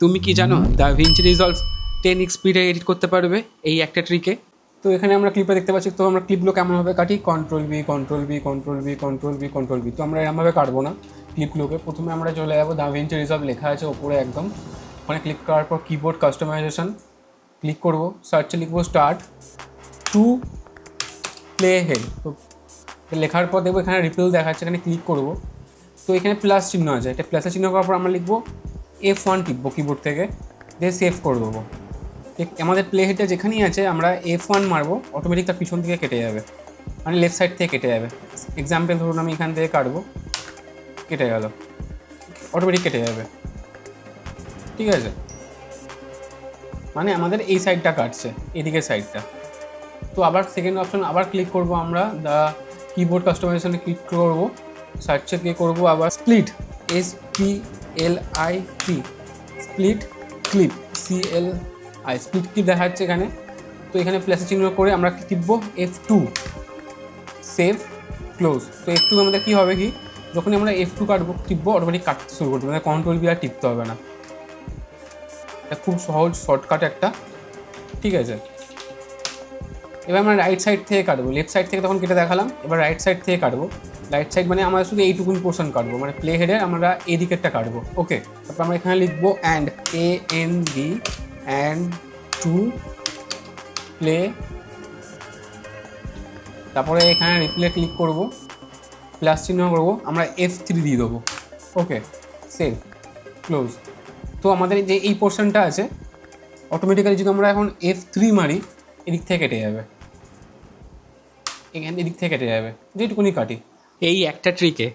তুমি কি জানো দাভিঞ্চি রিজলভ 10x স্পিডে এডিট করতে পারবে এই একটা ট্রিকে। তো এখানে আমরা ক্লিপে দেখতে পাচ্ছি, তো আমরা ক্লিপগুলো কেমনভাবে কাটি, control B control B control B control B control B. তো আমরা এরমভাবে কাটবো না ক্লিপগুলোকে। প্রথমে আমরা চলে যাবো দাভিঞ্চি রিজলভ লেখা আছে ওপরে একদম, ওখানে ক্লিক করার পর কিবোর্ড কাস্টমাইজেশন ক্লিক করবো, সার্চে লিখবো স্টার্ট টু প্লে হেড। তো লেখার পর দেখবো এখানে রিপিল দেখাচ্ছে, এখানে ক্লিক করবো। তো এখানে প্লাস চিহ্ন আছে, এটা প্লাসের চিহ্ন করার পর আমরা লিখবো F1 টিপবো কিবোর্ড থেকে, দিয়ে সেভ করে দেবো। আমাদের প্লে হেডটা যেখানেই আছে আমরা F1 মারবো, অটোমেটিক তার পিছন থেকে কেটে যাবে, মানে লেফট সাইড থেকে কেটে যাবে। এক্সাম্পল ধরুন আমি এখান থেকে কাটবো, কেটে গেল, অটোমেটিক কেটে যাবে, ঠিক আছে। মানে আমাদের এই সাইডটা কাটছে, এদিকের সাইডটা। তো আবার সেকেন্ড অপশন আবার ক্লিক করবো আমরা, দ্য কিবোর্ড কাস্টমাইজেশনে ক্লিক করবো, সার্চে ক্লিক করবো আবার split SPLIT, split clip CLI, split clip দেখাচ্ছে এখানে। তো এখানে প্লাসের চিহ্ন করে আমরা টিপবো F2, সেভ ক্লোজ। তো F2 আমাদের কী হবে, কি যখনই আমরা F2 কাটবো টিপবো, অটোমেটিক কাটতে শুরু করবো, মানে কন্ট্রোল বি আর টিপতে হবে না। এটা খুব সহজ শর্টকাট একটা, ঠিক আছে। এবার আমরা রাইট সাইড থেকে কাটবো, লেফট সাইড থেকে তখন কেটে দেখালাম, এবার রাইট সাইড থেকে কাটবো। রাইট সাইড মানে আমরা শুধু এইটুকুন পোর্শন কাটবো, মানে প্লে হেডের আমরা এই দিকেরটা কাটবো, ওকে। তারপর আমরা এখানে লিখবো AND অ্যান্ড টু প্লে, তারপরে এখানে রিপ্লে ক্লিক করবো, প্লাস চিহ্ন করবো, আমরা F3 দিয়ে দেবো, ওকে, সেভ ক্লোজ। তো আমাদের যে এই পোর্শনটা আছে অটোমেটিক্যালি যদি আমরা এখন F3 মারি, এদিক থেকে কেটে যাবে, এখান এদিক থেকে কেটে যাবে, যেটুকুনি কাটি। এই একটা ট্রিকে